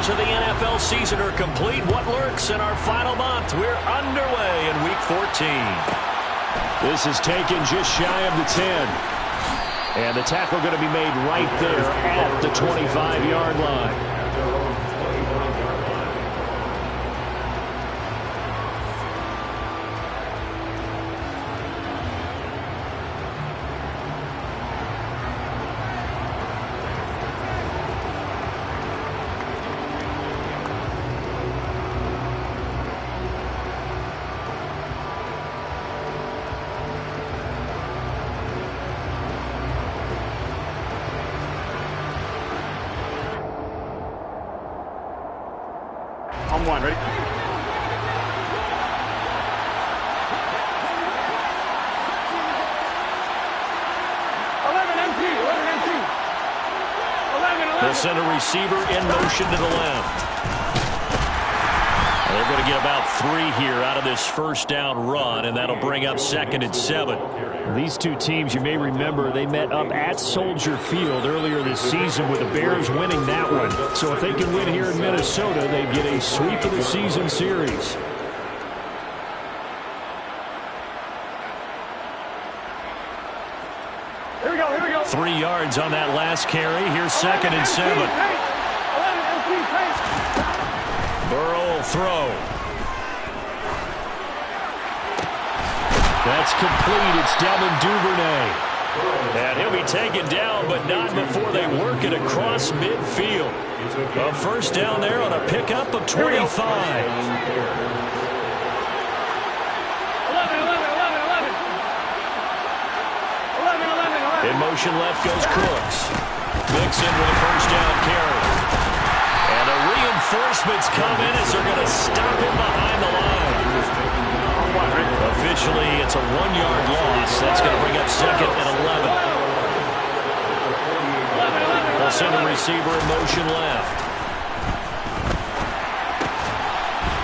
quarters of the NFL season are complete. What lurks in our final month? We're underway in Week 14. This is taken just shy of the 10. And the tackle going to be made right there at the 25-yard line. On one, ready? 11 empty, 11 empty. 11. They'll send a receiver in motion to the left. They're going to get about 3 here out of this first down run, and that'll bring up 2nd and 7. These two teams, you may remember, they met up at Soldier Field earlier this season with the Bears winning that one. So if they can win here in Minnesota, they get a sweep of the season series. Here we go. 3 yards on that last carry. Here's 2nd and 7. 11 empty, Burrow will throw. That's complete. It's Devin Duvernay. And he'll be taken down, but not before they work it across midfield. A first down there on a pickup of 25. 11. In motion left goes Crooks. Mixon with a first down carry. And the reinforcements come in as they're going to stop him behind the line. Officially, it's a 1-yard loss. That's going to bring up 2nd and 11. They'll send a receiver in motion left.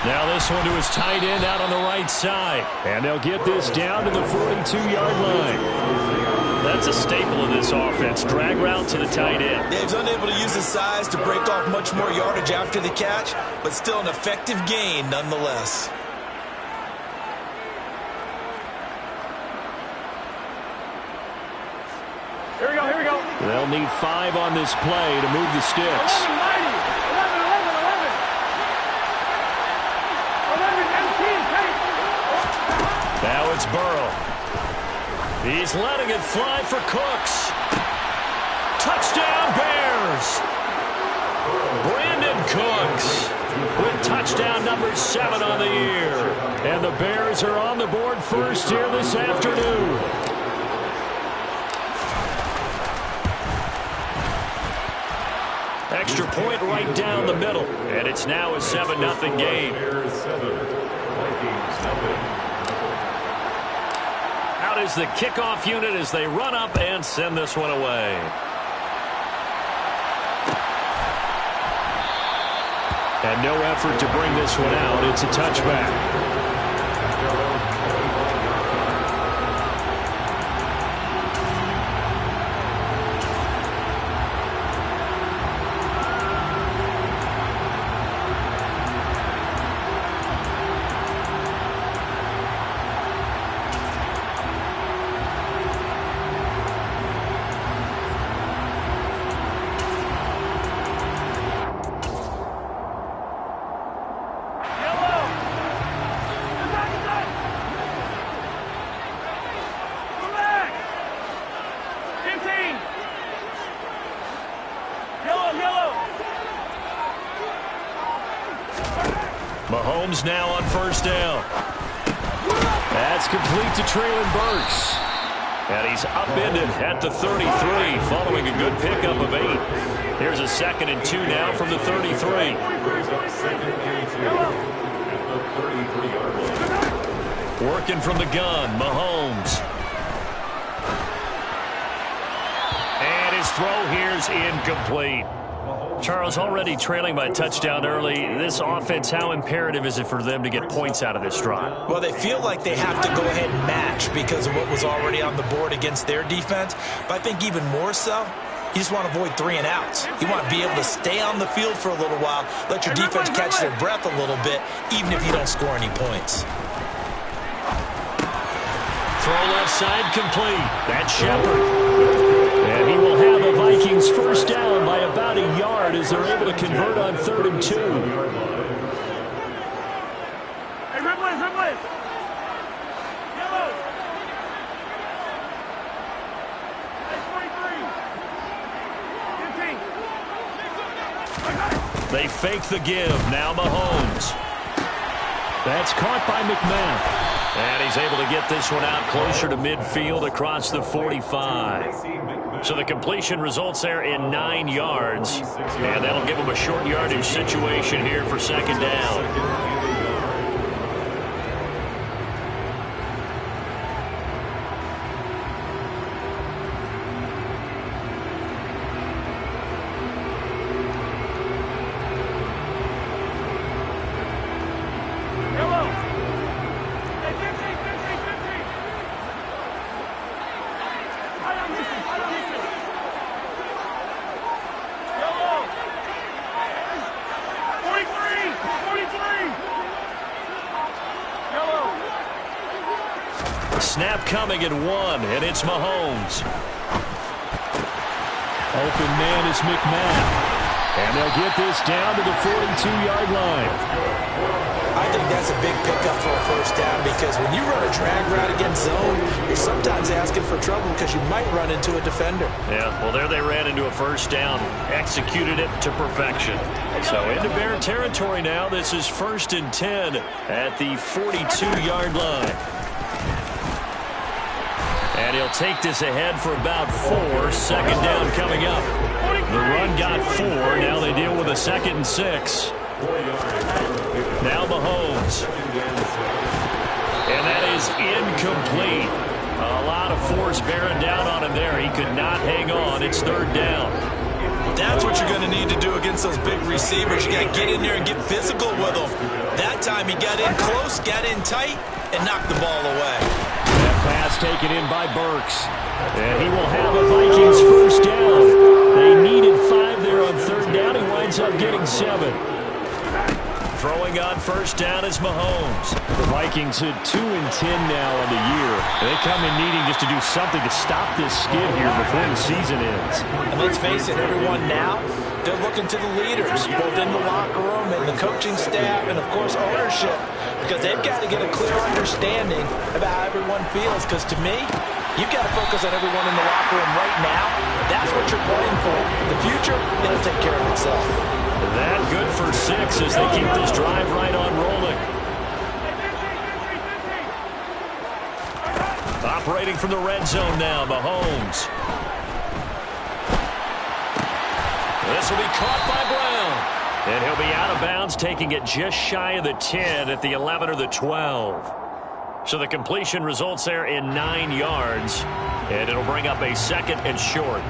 Now this one to his tight end out on the right side. And they'll get this down to the 42-yard line. That's a staple of this offense. Drag route to the tight end. Dave's unable to use his size to break off much more yardage after the catch, but still an effective gain nonetheless. Here we go. They'll need 5 on this play to move the sticks. 11 empty, Now it's Burrow. He's letting it fly for Cooks. Touchdown, Bears! Brandon Cooks with touchdown number 7 on the year. And the Bears are on the board first here this afternoon. Extra point right down the middle. And it's now a 7-0 game. Out is the kickoff unit as they run up and send this one away. And no effort to bring this one out. It's a touchback. Mahomes now on first down. That's complete to Traylon Burks. And he's upended at the 33 following a good pickup of 8. Here's a 2nd and 2 now from the 33. Working from the gun, Mahomes. And his throw here's incomplete. Charles, already trailing by a touchdown early. This offense, how imperative is it for them to get points out of this drive? Well, they feel like they have to go ahead and match because of what was already on the board against their defense. But I think even more so, You just want to avoid 3 and outs. You want to be able to stay on the field for a little while, let your defense catch their breath a little bit, even if you don't score any points. Throw left side complete. That's Shepard. And he will have the Vikings first down by about a yard as they're able to convert on 3rd and 2. Hey, red blitz, red blitz. Yellow. Hey, 23. 15. They fake the give. Now Mahomes. That's caught by McMahon. And he's able to get this one out closer to midfield across the 45. So the completion results there in 9 yards. And that'll give him a short yardage situation here for 2nd down. Snap coming at 1, and it's Mahomes. Open man is McMahon. And they'll get this down to the 42-yard line. I think that's a big pickup for a first down because when you run a drag route against zone, you're sometimes asking for trouble because you might run into a defender. Yeah, well, there they ran into a first down, executed it to perfection. So into Bear territory now. This is 1st and 10 at the 42-yard line. And he'll take this ahead for about 4. 2nd down coming up. The run got 4. Now they deal with a 2nd and 6. Now Mahomes. And that is incomplete. A lot of force bearing down on him there. He could not hang on. It's 3rd down. That's what you're going to need to do against those big receivers. You got to get in there and get physical with them. That time he got in close, got in tight, and knocked the ball away. That pass taken in by Burks. And he will have a Vikings first down. They needed 5 there on 3rd down. He winds up getting 7. Throwing on first down is Mahomes. The Vikings at 2 and 10 now on the year. They come in needing just to do something to stop this skid here before the season ends. And let's face it, everyone now, they're looking to the leaders, both in the locker room and the coaching staff and, of course, ownership, because they've got to get a clear understanding about how everyone feels. Because to me, you've got to focus on everyone in the locker room right now. That's what you're playing for. The future, it'll take care of itself. That good for 6 as they keep this drive right on rolling. Operating from the red zone now, Mahomes. This will be caught by Brown. And he'll be out of bounds, taking it just shy of the 10 at the 11 or the 12. So the completion results there in 9 yards. And it'll bring up a 2nd and short.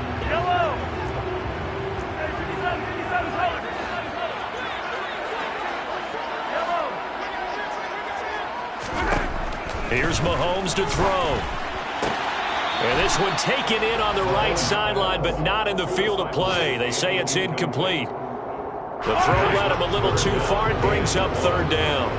Here's Mahomes to throw. And this one taken in on the right sideline, but not in the field of play. They say it's incomplete. The throw led him a little too far. It brings up 3rd down.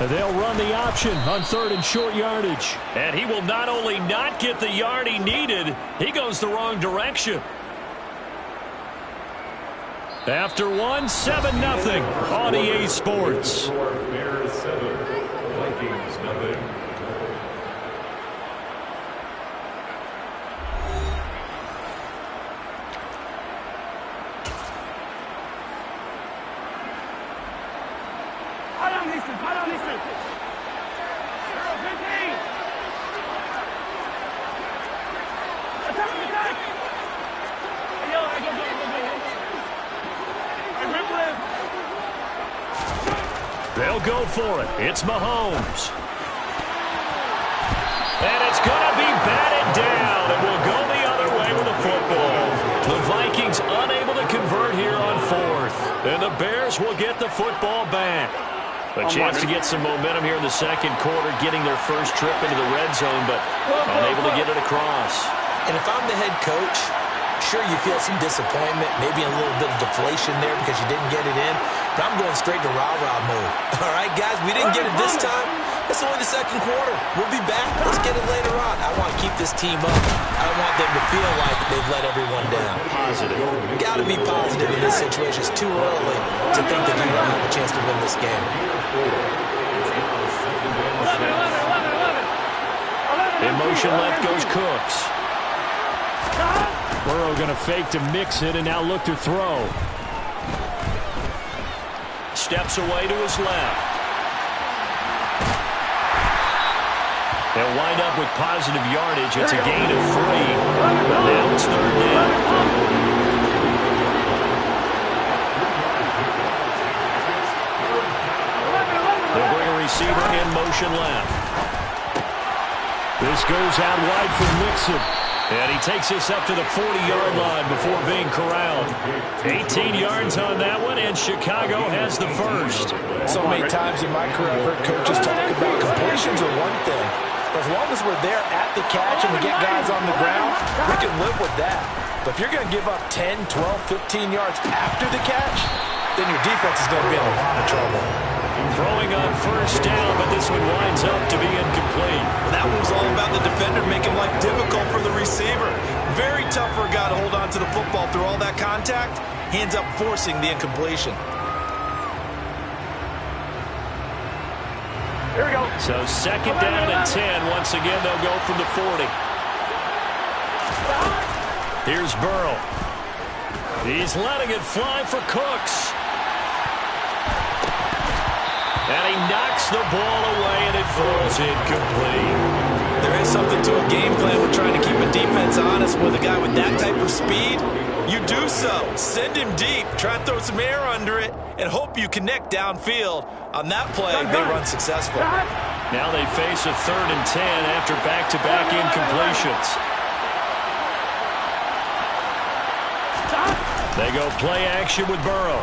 And they'll run the option on 3rd and short yardage. And he will not only not get the yard he needed, he goes the wrong direction. After 1, 7-0 on EA Sports. Bears 7, Vikings nothing. They'll go for it. It's Mahomes. And it's going to be batted down, and we'll go the other way with the football. The Vikings unable to convert here on 4th. And the Bears will get the football back. A chance to get some momentum here in the second quarter, getting their first trip into the red zone, but unable to get it across. And if I'm the head coach, sure, you feel some disappointment, maybe a little bit of deflation there because you didn't get it in, but I'm going straight to rah-rah mode. All right, guys, we didn't get it this time. It's only the second quarter. We'll be back. Let's get it later on. I want to keep this team up. I want them to feel like they've let everyone down. Positive. Got to be positive in this situation. It's too early to think that you don't have a chance to win this game. In motion left goes Cooks. Burrow going to fake to mix it and now look to throw. Steps away to his left. They'll wind up with positive yardage. It's a gain of 3. But now it's third down. They'll bring a receiver in motion left. This goes out wide for Mixon. And he takes this up to the 40-yard line before being corralled. 18 yards on that one, and Chicago has the first. So many times in my career, I've heard coaches talk about completions are one thing. But as long as we're there at the catch and we get guys on the ground, we can live with that. But if you're going to give up 10, 12, 15 yards after the catch, then your defense is going to be in a lot of trouble. Throwing on first down, but this one winds up to be incomplete. That one was all about the defender making life difficult for the receiver. Very tough for a guy to hold on to the football through all that contact. He ends up forcing the incompletion. Here we go. So second down and 10. Once again, they'll go from the 40. Here's Burrow. He's letting it fly for Cooks. And he knocks the ball away, and it falls incomplete. There is something to a game plan with trying to keep a defense honest with a guy with that type of speed. You do so. Send him deep. Try and throw some air under it and hope you connect downfield. On that play, they run successful. Now they face a 3rd and 10 after back-to-back incompletions. They go play action with Burrow.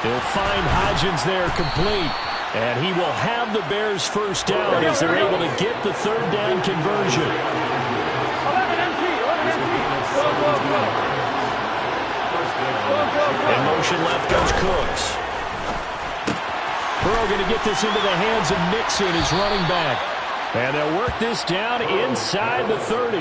He'll find Hodgins there complete. And he will have the Bears first down as they're able to get the 3rd down conversion. 11 MT. In motion left goes Cooks. Burrow going to get this into the hands of Mixon, his running back. And they'll work this down inside the 30.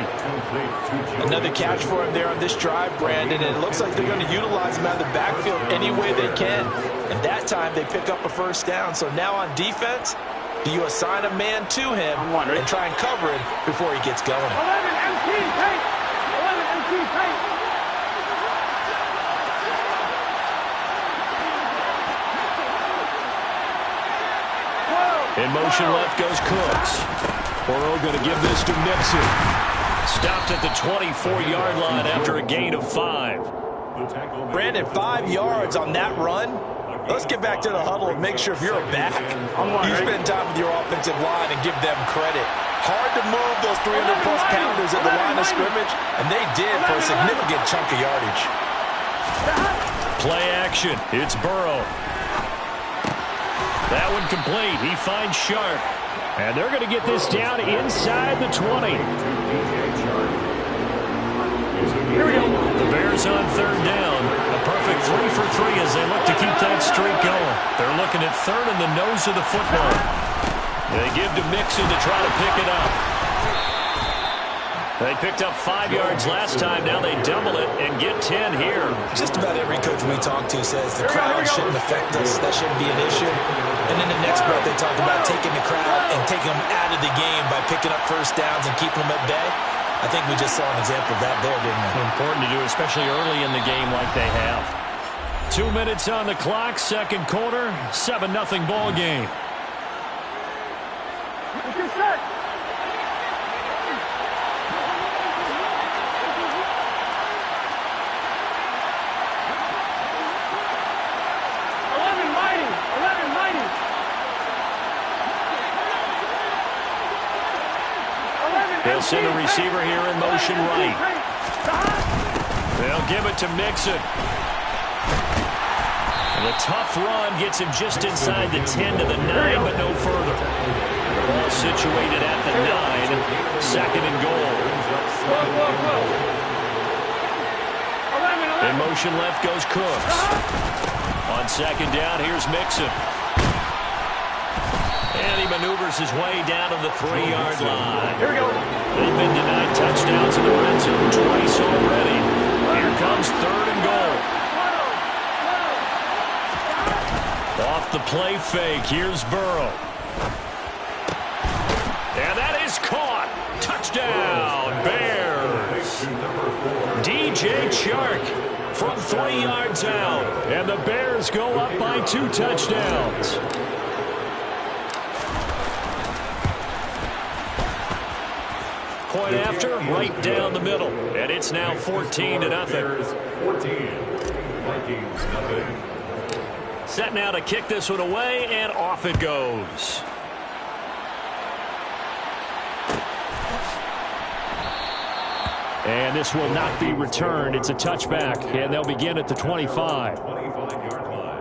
Another catch for him there on this drive, Brandon, and it looks like they're going to utilize him out of the backfield any way they can. And that time they pick up a first down. So now on defense, do you assign a man to him and try and cover it before he gets going? 11 MT. Take. 11 MT. Take. In motion left goes Cooks. Burrow going to give this to Mixon. Stopped at the 24-yard line after a gain of 5. Brandon, 5 yards on that run. Let's get back to the huddle and make sure if you're a back, you spend time with your offensive line and give them credit. Hard to move those 300-plus pounders at the line of scrimmage, and they did for a significant chunk of yardage. Play action. It's Burrow. That one complete. He finds Sharp. And they're going to get this down inside the 20. The Bears on 3rd down. A perfect 3 for 3 as they look to keep that streak going. They're looking at 3rd in the nose of the football. They give to Mixon to try to pick it up. They picked up 5 yards last time. Now they double it and get 10 here. Just about every coach we talk to says the crowd shouldn't affect us. That shouldn't be an issue. And in the next breath, they talk about taking the crowd and taking them out of the game by picking up first downs and keeping them at bay. I think we just saw an example of that there, didn't we? Important to do, especially early in the game like they have. 2 minutes on the clock, second quarter, 7-0 ball game. Get set. They'll send a receiver here in motion right. They'll give it to Mixon. And the tough run gets him just inside the 10 to the 9, but no further. The ball situated at the 9, second and goal. In motion left goes Cooks. On second down, here's Mixon. And he maneuvers his way down to the 3-yard line. Here we go. They've been denied touchdowns in the red zone twice already. Here comes third and goal. Off the play fake, here's Burrow. And that is caught. Touchdown, Bears. DJ Chark from 3 yards out. And the Bears go up by 2 touchdowns. Point after, right down the middle. And it's now 14-0. 14. Vikings nothing. Set now to kick this one away, and off it goes. And this will not be returned. It's a touchback, and they'll begin at the 25. 25-yard line.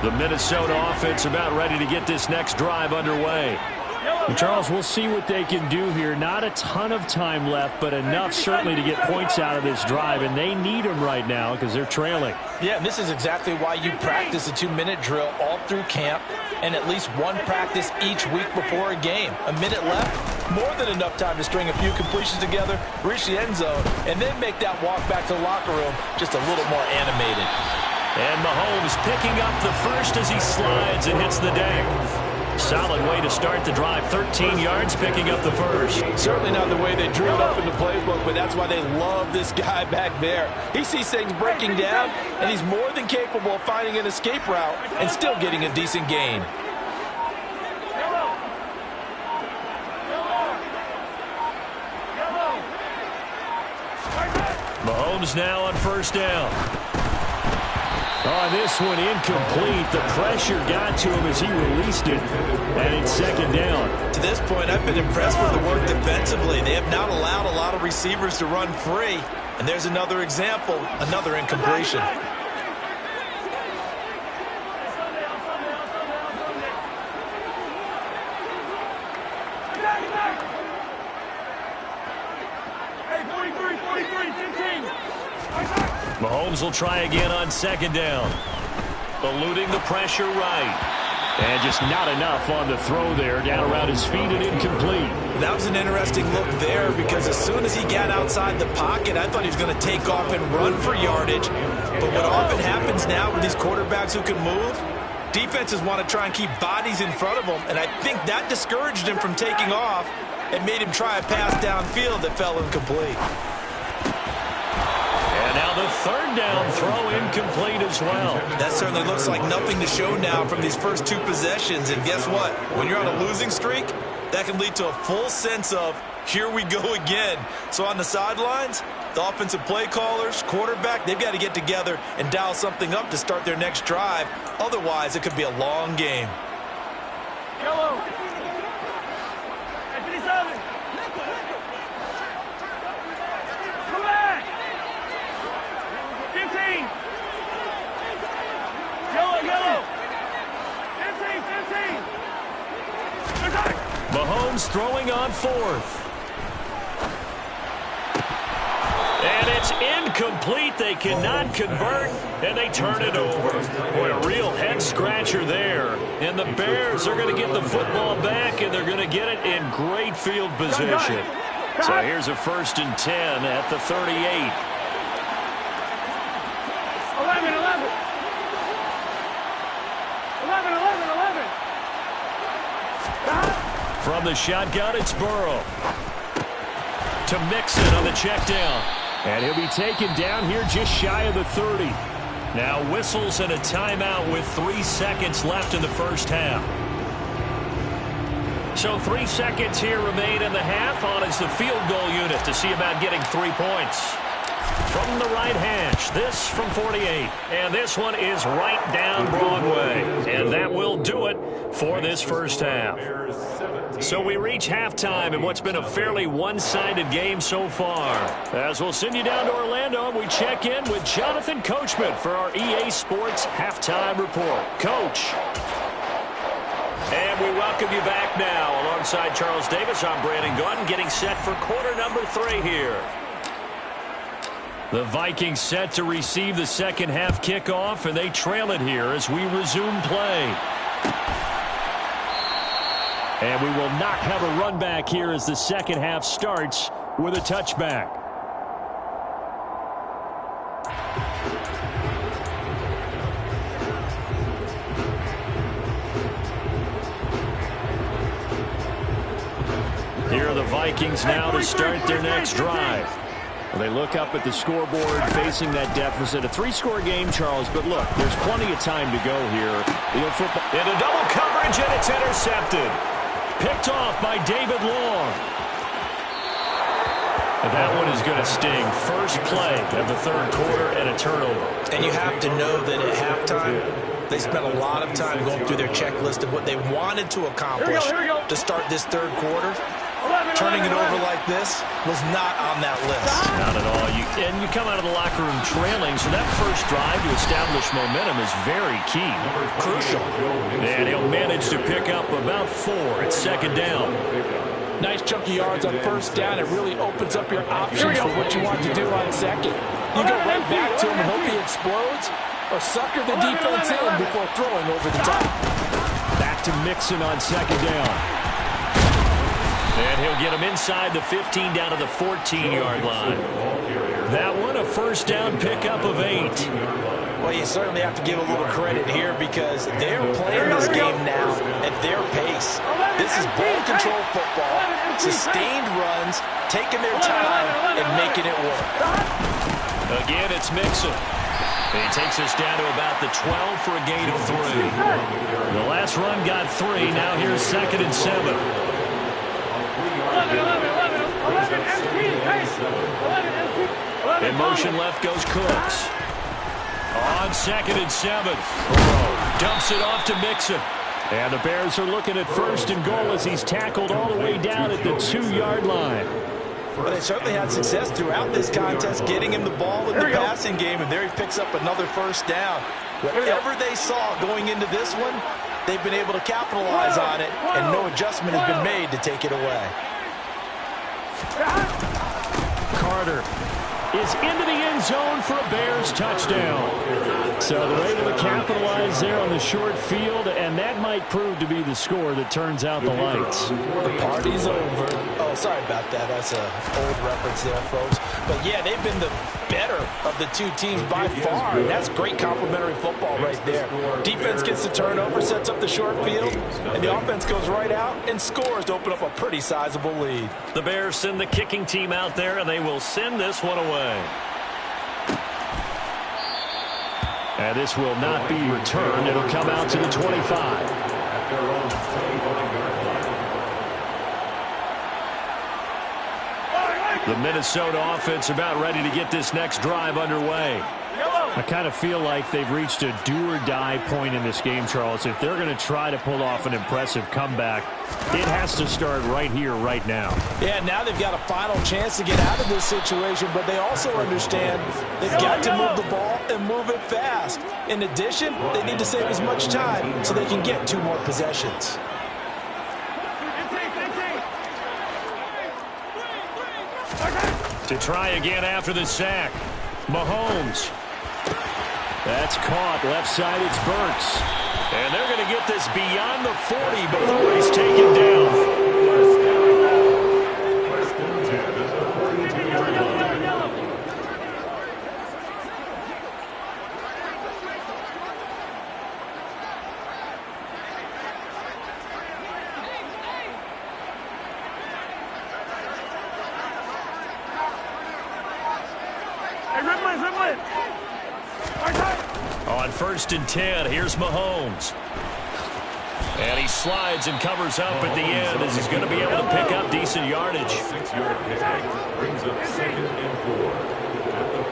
The Minnesota offense about ready to get this next drive underway. Yellow, Charles, we'll see what they can do here. Not a ton of time left, but enough certainly to get points out of this drive, and they need them right now because they're trailing. Yeah, and this is exactly why you practice a 2-minute drill all through camp and at least one practice each week before a game. A minute left, more than enough time to string a few completions together, reach the end zone, and then make that walk back to the locker room just a little more animated. And Mahomes picking up the first as he slides and hits the deck. Solid way to start the drive. 13 yards picking up the first. Certainly not the way they drew it up in the playbook, but that's why they love this guy back there. He sees things breaking down, and he's more than capable of finding an escape route and still getting a decent gain. Mahomes now on first down. Oh, this one incomplete. The pressure got to him as he released it. And it's second down. To this point, I've been impressed with the work defensively. They have not allowed a lot of receivers to run free. And there's another example, another incompletion. Mahomes will try again on second down. Eluding the pressure right. And just not enough on the throw there. Down around his feet and incomplete. That was an interesting look there because as soon as he got outside the pocket, I thought he was going to take off and run for yardage. But what often happens now with these quarterbacks who can move, defenses want to try and keep bodies in front of them. And I think that discouraged him from taking off and made him try a pass downfield that fell incomplete. And now the third down throw incomplete as well. That certainly looks like nothing to show now from these first two possessions. And guess what? When you're on a losing streak, that can lead to a full sense of, here we go again. So on the sidelines, the offensive play callers, quarterback, they've got to get together and dial something up to start their next drive. Otherwise, it could be a long game. Yellow. Come back. 15. Yellow. 15. Mahomes throwing on fourth. And it's incomplete. They cannot convert, and they turn it over. Boy, a real head-scratcher there. And the Bears are going to get the football back, and they're going to get it in great field position. So here's a 1st and 10 at the 38. 11. From the shotgun, it's Burrow. To Mixon on the check down. And he'll be taken down here just shy of the 30. Now whistles and a timeout with 3 seconds left in the first half. So 3 seconds here remain in the half. On is the field goal unit to see about getting 3 points. From the right hash, this from 48. And this one is right down Broadway. And that will do it for this first half. So we reach halftime in what's been a fairly one-sided game so far. As we'll send you down to Orlando, we check in with Jonathan Coachman for our EA Sports Halftime Report. Coach. And we welcome you back now. Alongside Charles Davis, I'm Brandon Gordon, getting set for quarter number 3 here. The Vikings set to receive the second half kickoff, and they trail it here as we resume play. And we will not have a run back here as the second half starts with a touchback. Here are the Vikings now to start their next drive. Well, they look up at the scoreboard facing that deficit. A 3-score game, Charles, but look, there's plenty of time to go here. Football into double coverage, and it's intercepted. Picked off by David Long. And that one is going to sting. First play of the third quarter and a turnover. And you have to know that at halftime, they spent a lot of time going through their checklist of what they wanted to accomplish to start this third quarter. Turning it over like this was not on that list. Not at all. And you come out of the locker room trailing, so that first drive to establish momentum is very key. Crucial. And he'll manage to pick up about 4 at second down. Nice chunky yards on first down. It really opens up your options for what you want to do on second. You go right back to him and hope he explodes, or sucker the defense in before throwing over the top. Back to Mixon on second down. And he'll get him inside the 15 down to the 14-yard line. That one a first down pickup of 8. Well, you certainly have to give a little credit here because they're playing this game now at their pace. This is ball control football, sustained runs, taking their time and making it work. Again, it's Mixon. He takes us down to about the 12 for a gain of 3. The last run got 3. Now here's 2nd and 7. In motion left goes Cooks. On 2nd and 7. Dumps it off to Mixon. And the Bears are looking at 1st and goal as he's tackled all the way down at the 2-yard line. Well, they certainly had success throughout this contest, getting him the ball in the passing game, and there he picks up another first down. Whatever they saw going into this one, they've been able to capitalize on it, and no adjustment has been made to take it away. Carter is into the end zone for a Bears touchdown. So they're able to capitalize there on the short field, and that might prove to be the score that turns out the lights. The party's over. Oh, sorry about that. That's an old reference there, folks. But, yeah, they've been the better of the two teams by far, and that's great complimentary football right there. Defense gets the turnover, sets up the short field, and the offense goes right out and scores to open up a pretty sizable lead. The Bears send the kicking team out there, and they will send this one away. And this will not be returned. It'll come out to the 25. The Minnesota offense about ready to get this next drive underway. I kind of feel like they've reached a do-or-die point in this game, Charles. If they're going to try to pull off an impressive comeback, it has to start right here, right now. Yeah, now they've got a final chance to get out of this situation, but they also understand they've got to move the ball and move it fast. In addition, they need to save as much time so they can get 2 more possessions. To try again after the sack. Mahomes. That's caught. Left side, it's Burks. And they're going to get this beyond the 40 before he's taken down. On 1st and 10, here's Mahomes. And he slides and covers up at the end as he's going to be able to pick up decent yardage. 6-yard pickup brings up 2nd and 4.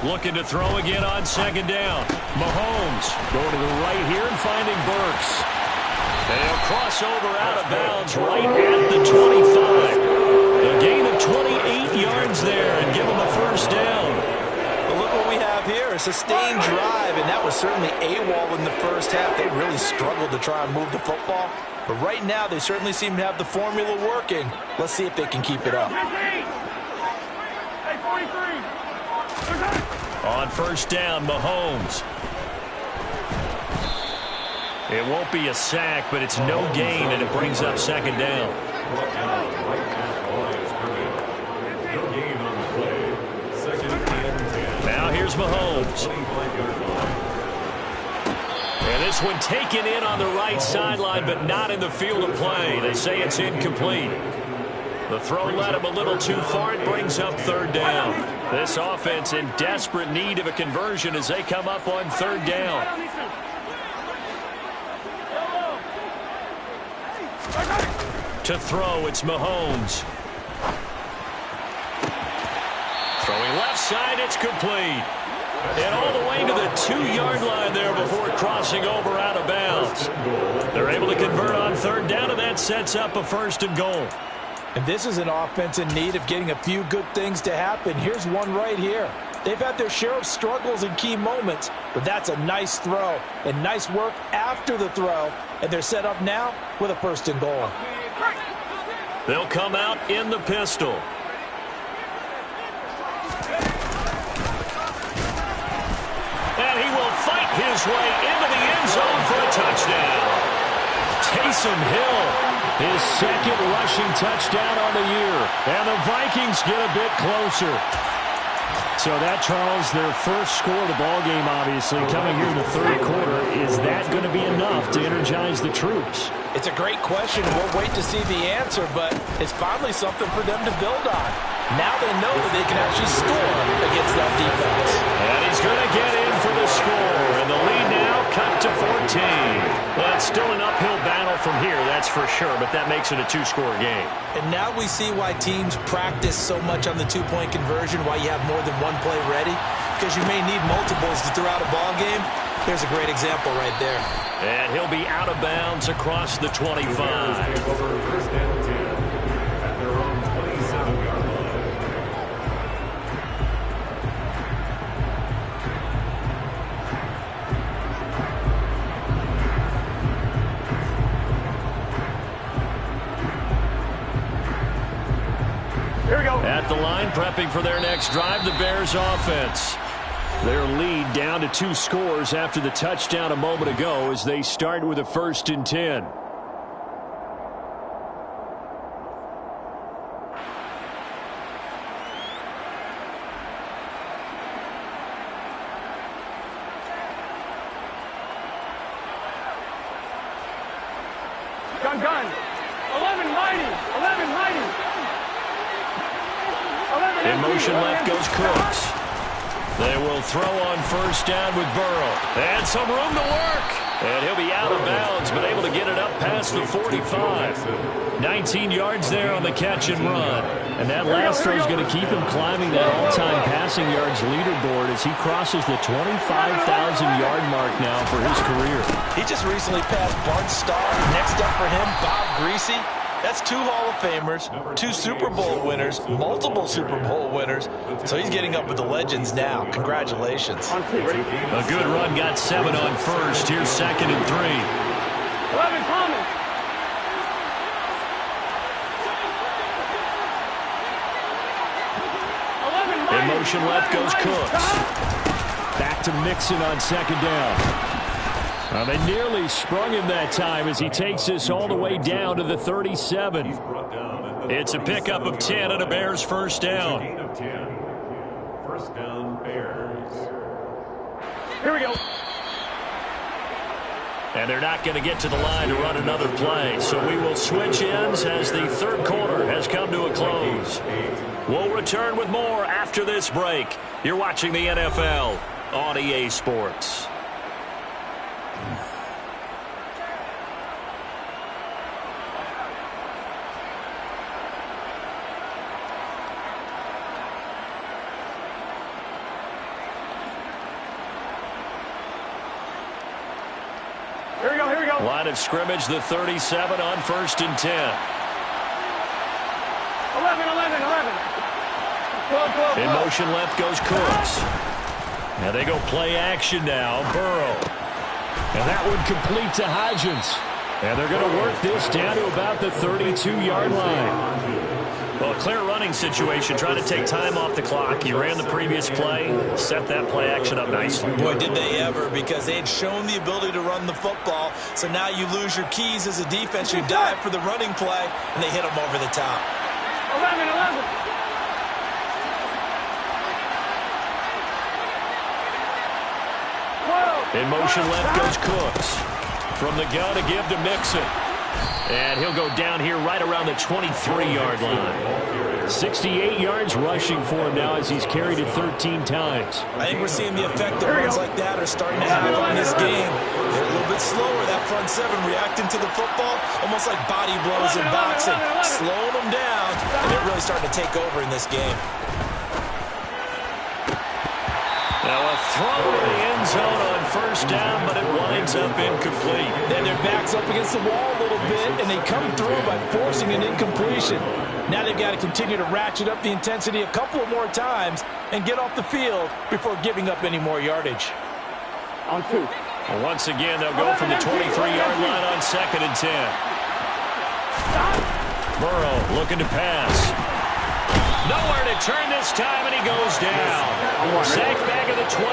Looking to throw again on second down. Mahomes going to the right here and finding Burks. They'll cross over out of bounds right at the 25. A gain of 28 yards there and give them a first down. But look what we have here, a sustained drive, and that was certainly AWOL in the first half. They really struggled to try and move the football. But right now, they certainly seem to have the formula working. Let's see if they can keep it up. On first down, Mahomes. It won't be a sack, but it's no gain, and it brings up second down. Now here's Mahomes. And this one taken in on the right sideline, but not in the field of play. They say it's incomplete. The throw led him a little too far. It brings up third down. This offense in desperate need of a conversion as they come up on third down. To throw, it's Mahomes. Throwing left side, it's complete. And all the way to the 2-yard line there before crossing over out of bounds. They're able to convert on third down, and that sets up a first and goal. And this is an offense in need of getting a few good things to happen. Here's one right here. They've had their share of struggles in key moments, but that's a nice throw and nice work after the throw. And they're set up now with a first and goal. They'll come out in the pistol. And he will fight his way into the end zone for a touchdown. Taysom Hill, his second rushing touchdown on the year. And the Vikings get a bit closer. So that, Charles, their first score of the ballgame, obviously, coming here in the third quarter. Is that going to be enough to energize the troops? It's a great question. We'll wait to see the answer, but it's finally something for them to build on. Now they know that they can actually score against that defense. And he's going to get in for the score. And the lead now cut to 14. Well, it's still an uphill battle from here, that's for sure, but that makes it a two-score game. And now we see why teams practice so much on the two-point conversion, why you have more than one play ready, because you may need multiples to throw out a ball game. There's a great example right there. And he'll be out of bounds across the 25. First down 10 at their own 27-yard line. Here we go. At the line, prepping for their next drive, the Bears offense. Their lead down to 2 scores after the touchdown a moment ago as they start with a 1st and 10. Gun. 11 mighty. 11 mighty. 11 In motion left goes Cooks. They will throw on first down with Burrow. And some room to work. And he'll be out of bounds, but able to get it up past the 45. 19 yards there on the catch and run. And that last throw is going to keep him climbing that all-time passing yards leaderboard as he crosses the 25,000-yard mark now for his career. He just recently passed Bart Starr. Next up for him, Bob Greasy. That's 2 Hall of Famers, 2 Super Bowl winners, multiple Super Bowl winners. So he's getting up with the legends now. Congratulations. A good run, got 7 on first. Here's 2nd and 3. 11 Thomas. In motion left goes Cooks. Back to Mixon on 2nd down. Well, they nearly sprung him that time as he takes this all the way down to the 37. It's a pickup of 10 and a Bears first down. First down, Bears. Here we go. And they're not going to get to the line to run another play. So we will switch ends as the third quarter has come to a close. We'll return with more after this break. You're watching the NFL on EA Sports. Here we go. Line of scrimmage, the 37 on 1st and 10. 11. 12. In motion left goes Cooks. Now they go play action now. Burrow. And that one complete to Hodgins. And they're going to work this down to about the 32-yard line. Well, a clear running situation, trying to take time off the clock. You ran the previous play, set that play action up nicely. Boy, did they ever, because they had shown the ability to run the football. So now you lose your keys as a defense. You dive for the running play, and they hit them over the top. 11. In motion left goes Cooks. From the gun to give to Mixon. And he'll go down here right around the 23-yard line. 68 yards rushing for him now as he's carried it 13 times. I think we're seeing the effect that runs like that are starting to have on this game. They're a little bit slower, that front seven, reacting to the football, almost like body blows in boxing, slowing them down, and they're really starting to take over in this game. Now a throw to the end zone on 1st down, but it winds up incomplete. Then their back's up against the wall a little bit, and they come through by forcing an incompletion. Now they've got to continue to ratchet up the intensity a couple of more times and get off the field before giving up any more yardage. On 2. Well, once again, they'll go from the 23-yard line on 2nd and 10. Burrow looking to pass. Nowhere to turn this time, and he goes down. Sack back at the 29.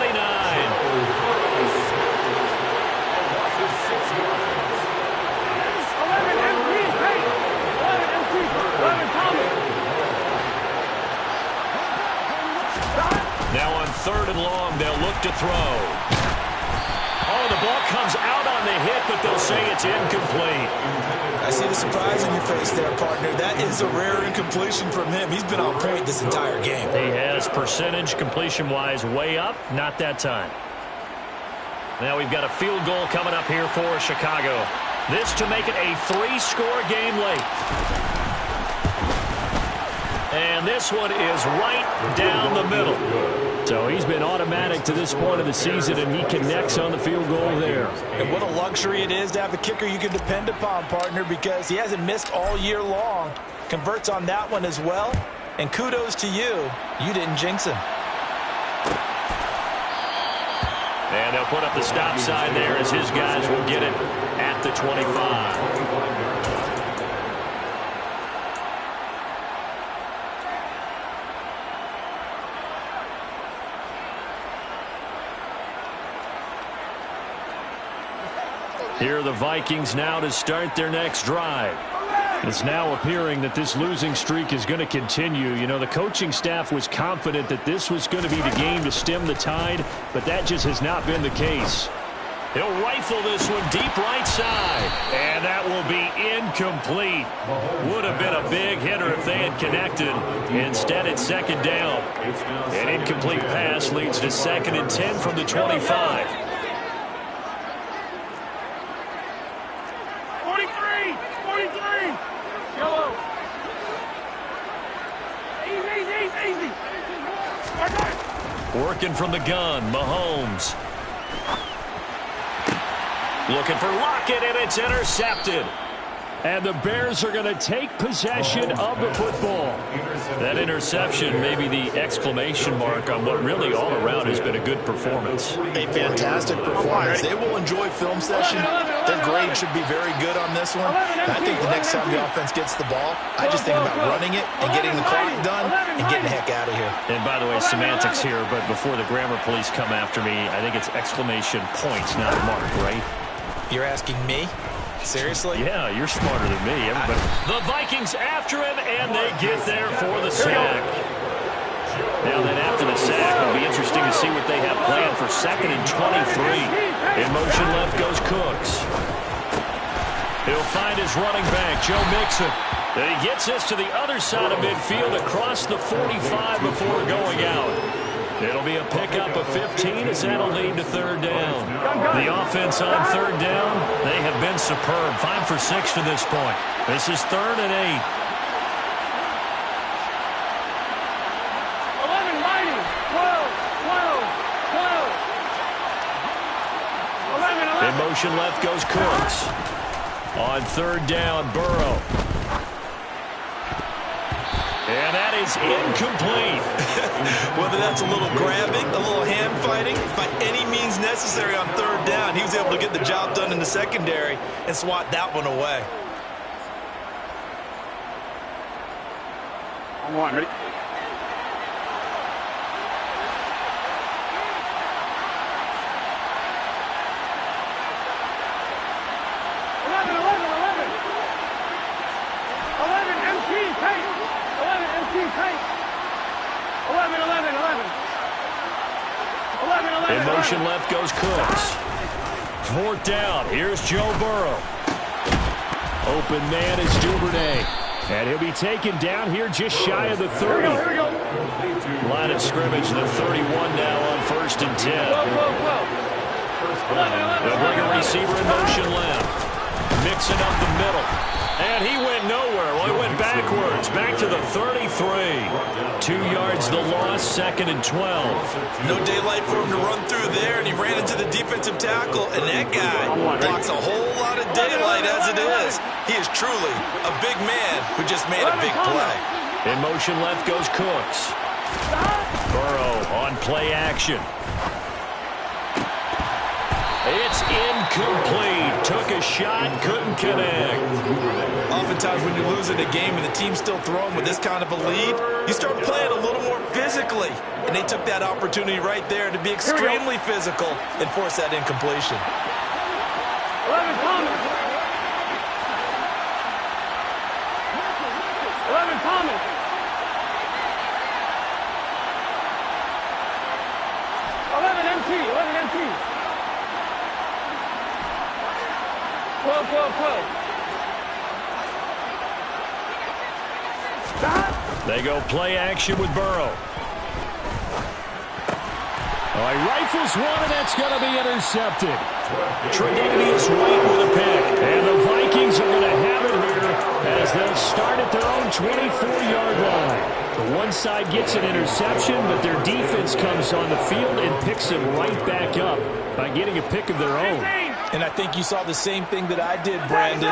Now on 3rd and long, they'll look to throw. Oh, the ball comes out on the hit, but they'll say it's incomplete. I see the surprise in your face there, partner. That is a rare incompletion from him. He's been on point this entire game. He has percentage completion-wise way up, not that time. Now we've got a field goal coming up here for Chicago. This to make it a 3-score game late. And this one is right down the middle. So he's been automatic to this point of the season, and he connects on the field goal there. And what a luxury it is to have a kicker you can depend upon, partner, because he hasn't missed all year long. Converts on that one as well. And kudos to you. You didn't jinx him. And they'll put up the stop sign there as his guys will get it at the 25. Here are the Vikings now to start their next drive. It's now appearing that this losing streak is going to continue. You know, the coaching staff was confident that this was going to be the game to stem the tide, but that just has not been the case. He'll rifle this one deep right side, and that will be incomplete. Would have been a big hitter if they had connected. Instead, it's 2nd down. An incomplete pass leads to 2nd and 10 from the 25. 43. Yellow. Easy. Working from the gun, Mahomes. Looking for Lockett, and it's intercepted. And the Bears are going to take possession of the football. That interception may be the exclamation mark on what really all around has been a good performance. A fantastic performance. They will enjoy film session. Their grade should be very good on this one. And I think the next time the offense gets the ball, I just think about running it and getting the clock done and getting the heck out of here. And by the way, semantics here, but before the grammar police come after me, I think it's exclamation points, not mark, right? You're asking me? Seriously? Yeah, you're smarter than me. Everybody. The Vikings after him, and they get there for the sack. Now then, after the sack, it'll be interesting to see what they have planned for 2nd and 23. In motion left goes Cooks. He'll find his running back, Joe Mixon. Then he gets this to the other side of midfield across the 45 before going out. It'll be a pickup of 15 as that'll lead to 3rd down. The offense on 3rd down, they have been superb. 5 for 6 to this point. This is 3rd and 8. 11, 12. 11. In motion left goes Cooks. On third down, Burrow. And that is incomplete. Whether that's a little grabbing, a little hand fighting, by any means necessary on third down, he was able to get the job done in the secondary and swat that one away. I'm on, ready? In motion left goes Cooks. Fourth down. Here's Joe Burrow. Open man is Duvernay. And he'll be taken down here just shy of the 30. Here we go. Line of scrimmage, the 31 now on 1st and 10. They'll bring a receiver in motion left. Mixing up the middle. And he went nowhere. Well, he went backwards. Back to the 33. 2 yards the loss, 2nd and 12. No daylight for him to run through there, and he ran into the defensive tackle, and that guy blocks a whole lot of daylight as it is. He is truly a big man who just made a big play. In motion left goes Cooks. Burrow on play action. It's incomplete. Took a shot, couldn't connect. Oftentimes when you're losing a game and the team's still throwing with this kind of a lead, you start playing a little more physically. And they took that opportunity right there to be extremely physical and force that incompletion. 11 Thomas. 11 Thomas. 11 MT. 11 MT. 12, 12, 12. They go play action with Burrow. He rifles one, and that's going to be intercepted. Tre'Davious White with a pick. And the Vikings are going to have it here as they'll start at their own 24-yard line. The one side gets an interception, but their defense comes on the field and picks them right back up by getting a pick of their own. And I think you saw the same thing that I did, Brandon.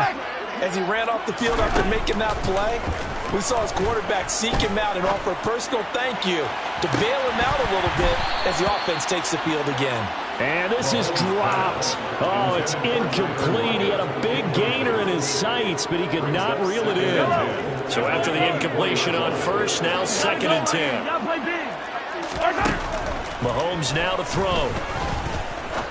As he ran off the field after making that play, we saw his quarterback seek him out and offer a personal thank you to bail him out a little bit as the offense takes the field again. And this is dropped. Oh, it's incomplete. He had a big gainer in his sights, but he could not reel it in. So after the incompletion on first, now 2nd and 10. Mahomes now to throw.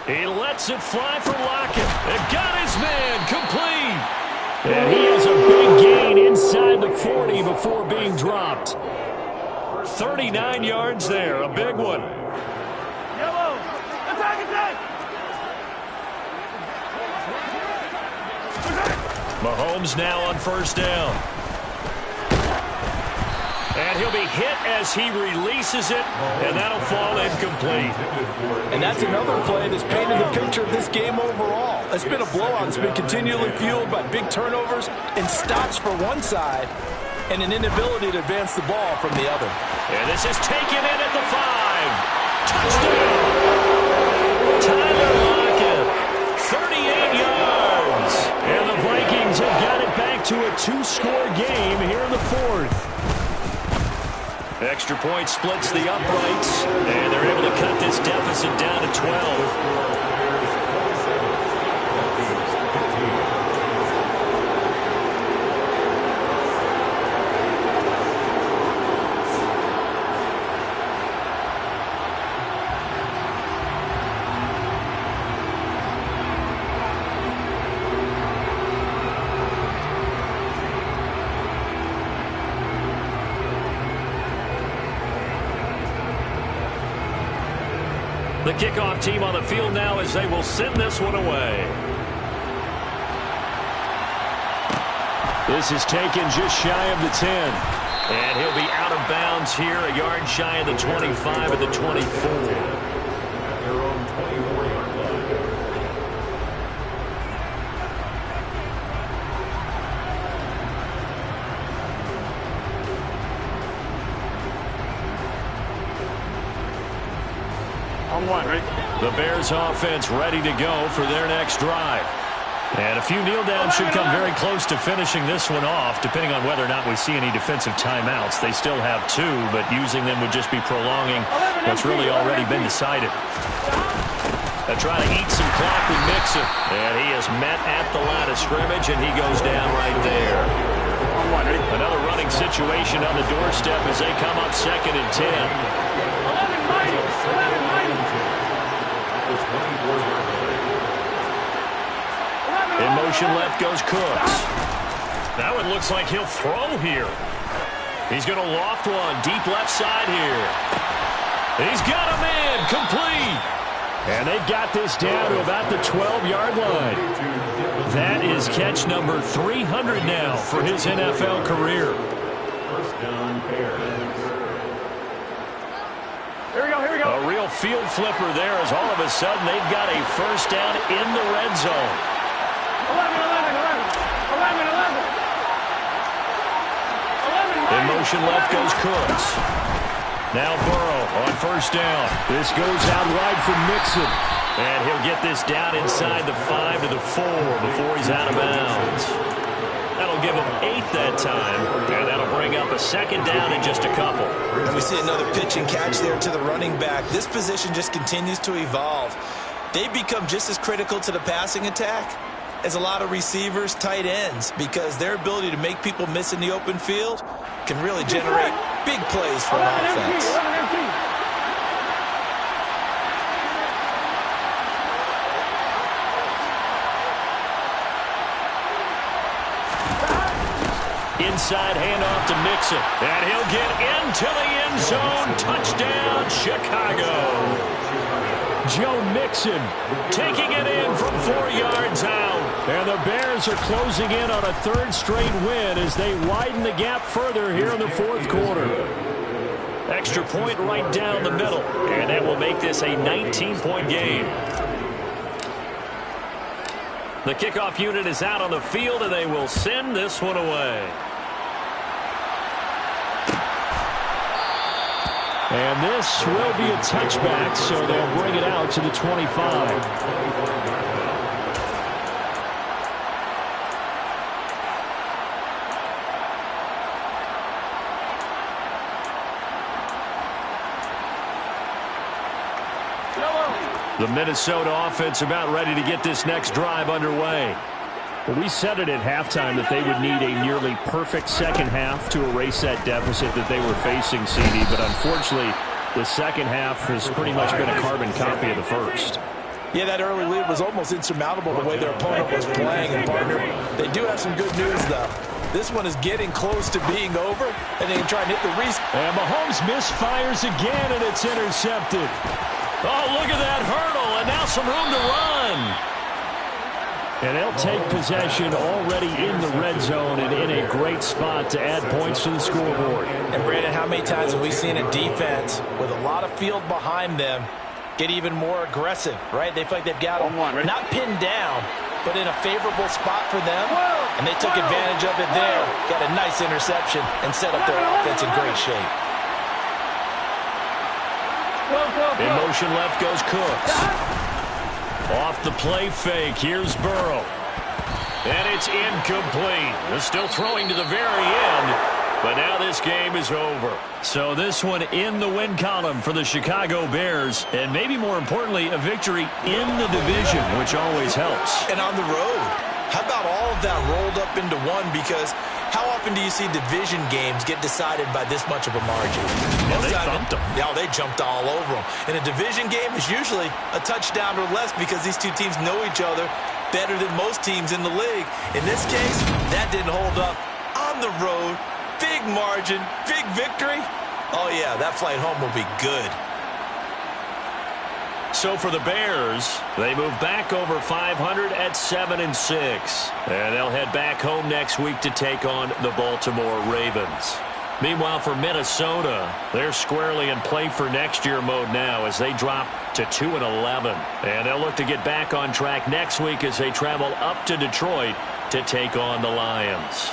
He lets it fly for Lockett. And got his man complete. And he has a big gain inside the 40 before being dropped. 39 yards there, a big one. Yellow. Attack, attack. Mahomes now on first down. And he'll be hit as he releases it, and that'll fall incomplete. And that's another play that's painted the picture of this game overall. It's been a blowout. It's been continually fueled by big turnovers and stops for one side and an inability to advance the ball from the other. And this is taken in at the 5. Touchdown! Tyler Lockett, 38 yards. And the Vikings have got it back to a 2-score game here in the 4th. Extra point splits the uprights, and they're able to cut this deficit down to 12. The kickoff team on the field now as they will send this one away. This is taken just shy of the 10. And he'll be out of bounds here, a yard shy of the 25 at the 24. On one, right? The Bears offense ready to go for their next drive. And a few kneel downs should come very close to finishing this one off, depending on whether or not we see any defensive timeouts. They still have 2, but using them would just be prolonging what's really already been decided. They're trying to eat some clock with Mixon. And he is met at the line of scrimmage, and he goes down right there. On one, right? Another running situation on the doorstep as they come up 2nd and 10. 11 minus. 11 minus. In motion left goes Cooks. Now it looks like he'll throw here. He's going to loft one deep left side here. He's got him in, complete. And they've got this down to about the 12-yard line. That is catch number 300 now for his NFL career. First down, Bears. Here we go, here we go. A real field flipper there as all of a sudden they've got a first down in the red zone. 11. In motion left goes Cooks. Now Burrow on first down. This goes out wide for Mixon. And he'll get this down inside the 5 to the 4 before he's out of bounds. That'll give him 8 that time. And that'll bring up a second down in just a couple. And we see another pitch and catch there to the running back. This position just continues to evolve. They become just as critical to the passing attack as a lot of receivers, tight ends, because their ability to make people miss in the open field can really generate big plays for an offense. 11 empty. Inside handoff to Mixon. And he'll get into the end zone. Touchdown, Chicago. Joe Mixon taking it in from 4 yards out. And the Bears are closing in on a 3rd straight win as they widen the gap further here in the 4th quarter. Extra point right down the middle. And that will make this a 19-point game. The kickoff unit is out on the field, and they will send this one away. And this will be a touchback, so they'll bring it out to the 25. The Minnesota offense about ready to get this next drive underway. Well, we said it at halftime that they would need a nearly perfect second half to erase that deficit that they were facing, CD. But unfortunately, the second half has pretty much been a carbon copy of the first. Yeah, that early lead was almost insurmountable the way their opponent was playing. And, partner, they do have some good news, though. This one is getting close to being over, and they can try and hit the reset. And Mahomes misfires again, and it's intercepted. Oh, look at that hurdle, and now some room to run. And they'll take possession already in the red zone and in a great spot to add points to the scoreboard. And, Brandon, how many times have we seen a defense with a lot of field behind them get even more aggressive, right? They feel like they've got them not pinned down, but in a favorable spot for them. And they took advantage of it there, got a nice interception, and set up their offense in great shape. In motion left goes Cooks. Off the play fake, here's Burrow. And it's incomplete. They're still throwing to the very end, but now this game is over. So this one in the win column for the Chicago Bears, and maybe more importantly, a victory in the division, which always helps. And on the road, how about all of that rolled up into one? Because how often do you see division games get decided by this much of a margin? Yeah, they thumped them. Yeah, they jumped all over them. And a division game is usually a touchdown or less because these two teams know each other better than most teams in the league. In this case, that didn't hold up. On the road, big margin, big victory. Oh, yeah, that flight home will be good. So for the Bears, they move back over 500 at 7-6. And they'll head back home next week to take on the Baltimore Ravens. Meanwhile, for Minnesota, they're squarely in play for next year mode now as they drop to 2-11. And they'll look to get back on track next week as they travel up to Detroit to take on the Lions.